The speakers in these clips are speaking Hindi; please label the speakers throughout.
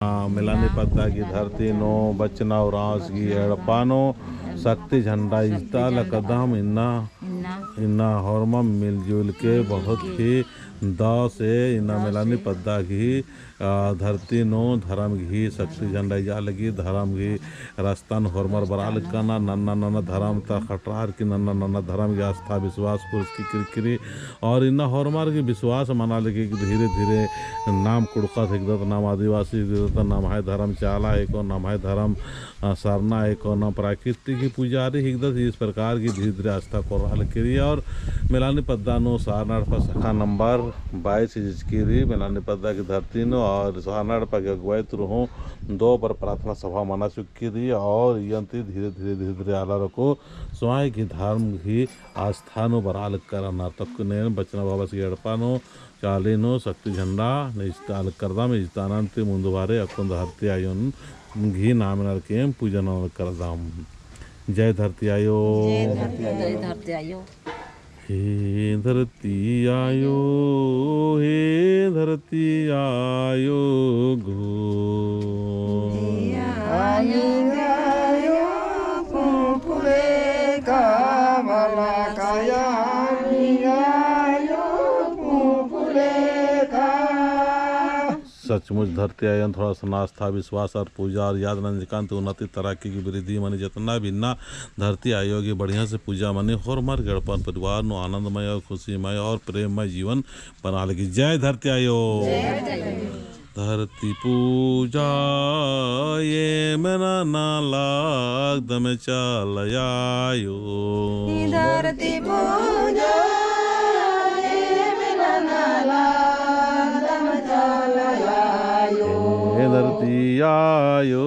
Speaker 1: मिलानी पत्ता की धरती नो बचना रास की एड़पानो शक्ति झंडा इस्ता लकदम इन्ना इन्ना हरमम मिलजुल के बहुत ही दाव से इन्ना मिलानी पद्दा की धरती नो धर्म घी शक्ति झंडा जा लगी धर्म घी रस्तन हरमर बराल कना नन्ना नन्ना धर्म ता खटरार की नन्ना नन्ना धर्म की आस्था विश्वास पुरुष की किरकिरी और इन्ना हरमर की विश्वास मना लगे कि धीरे धीरे नाम कुड़का थे नाम आदिवासी नाम है धर्म चाला एक और नाम है धर्म सरना एक और नाम प्राकृतिक की पुजारी हिगदत इस प्रकार की धीरे धीरे आस्था को राल करी और मिलानी पद्दा नो सारनाड़ पर शाखा नंबर 22 जिसकी मिलानी पद्दा की धरती नो और सारनाड़ पर अगुवाई हो 2 पर प्रार्थना सभा मना चुकी थी और यंत्री धीरे धीरे आला रखो स्वयं की धर्म की आस्था नो बराल कर नाटक ने बचना बाबा सी एड़पा नो चालीनो शक्ति झंडा निष्ठाल करदाम इजतानंते मुंदुवारे अकुंद धरती आयोन घी नामनर के पूजन करदाम जय धरती आयो
Speaker 2: जय धरती आयो
Speaker 1: हे धरती आयो हे धरती आयो गो
Speaker 3: आयो पुपुले का मला काया
Speaker 1: सचमुच धरती आयन थोड़ा सा आस्था विश्वास और पूजा और याद नंदिकांत उन्नति तरक्की की वृद्धि मनी जितना भिन्ना धरती आयोगी बढ़िया से पूजा मनी और मर गणपन परिवार नो आनंदमय और खुशीमय और प्रेममय जीवन बना लगी जय धरती आयो धरती पूजा ये मेरा ना लाग दम चल आयो
Speaker 3: धरती पूजा
Speaker 1: धरती आयो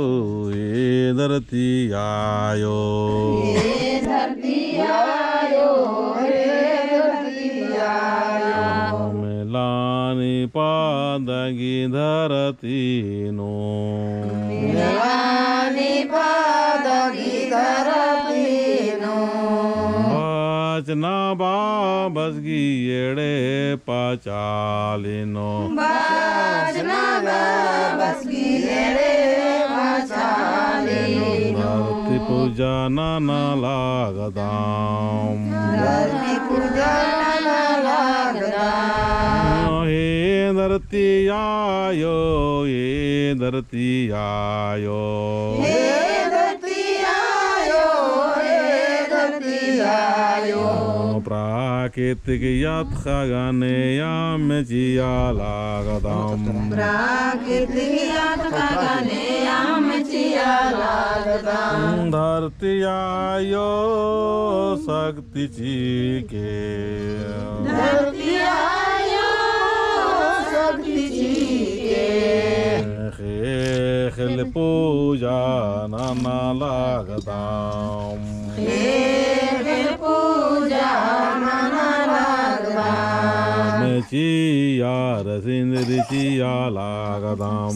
Speaker 1: ए धरती आयो
Speaker 3: धरती आयो धरती आयो
Speaker 1: मिलानी पादगी धरती नो
Speaker 3: मिलानी पादगी धरती नो
Speaker 1: बचना बाबस की एड़े पाचालिनो
Speaker 3: बचना बाबस की एड़े पाचालिनो
Speaker 1: धरती पूजा नाना लागदाम
Speaker 3: धरती पूजा नाना लागदाम
Speaker 1: हे धरती आयो हे धरती आयो प्राकृतिक यात खगने याम जिया लागदाम
Speaker 3: प्राकृतिक यात खगने याम जिया लागदाम
Speaker 1: धरती आयो शक्ति जी के
Speaker 3: धरती आयो शक्ति जी के
Speaker 1: खेल पूजा नाना लागदाम
Speaker 3: पूजा नाना लागदाम
Speaker 1: चिया रसिंद्र चिया लागदाम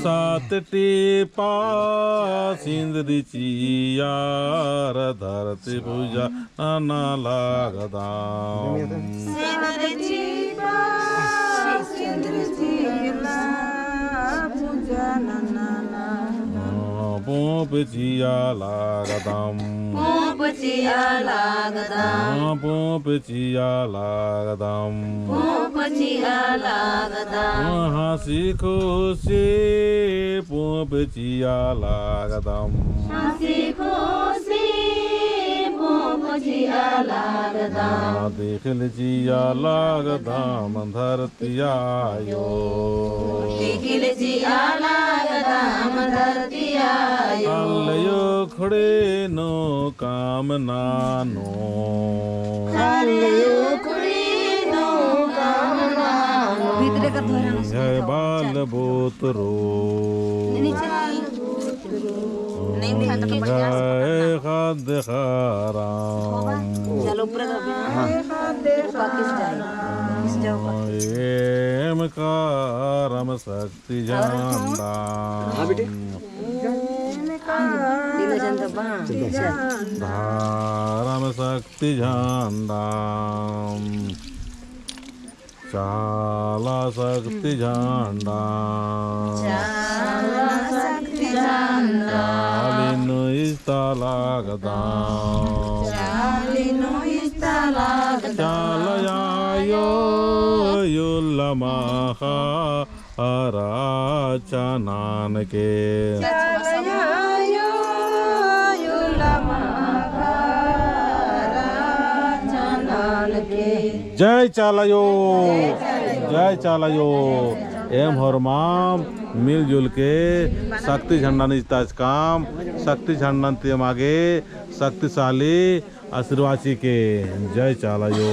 Speaker 1: सात टीपा सिंदरी चियार धरती पूजा नाना लागदाम पोप चिया लागदाम
Speaker 3: पोप चिया लागदाम
Speaker 1: पोप चिया लागदाम
Speaker 3: पोप चिया लागदाम
Speaker 1: हंसी खुशी पोप चिया लागदाम
Speaker 3: हंसी खुशी पोप चिया लागदाम
Speaker 1: देख लिजिया लागदाम धरती आयो
Speaker 3: देख लिजिया लागदाम धरती आयो
Speaker 1: अल्यो खड़े नो काम नानो
Speaker 3: अल्यो खड़े नो काम नानो भीतर का धोरा
Speaker 1: जय बाल बोतरो जय खाद खाराम
Speaker 2: चलो ऊपर
Speaker 1: एम कारम शक्ति झंडा धारम शक्ति झंडा चाला शक्ति झंडा चालिनु इस्तलागदा चालयायो युल्लमहा आराचनान के जय चालयो जय चालयो एम हरमाम मिलजुल के शक्ति झंडा निजता काम शक्ति झंडा ते मागे शक्तिशाली आशीर्वाची के जय चालयो।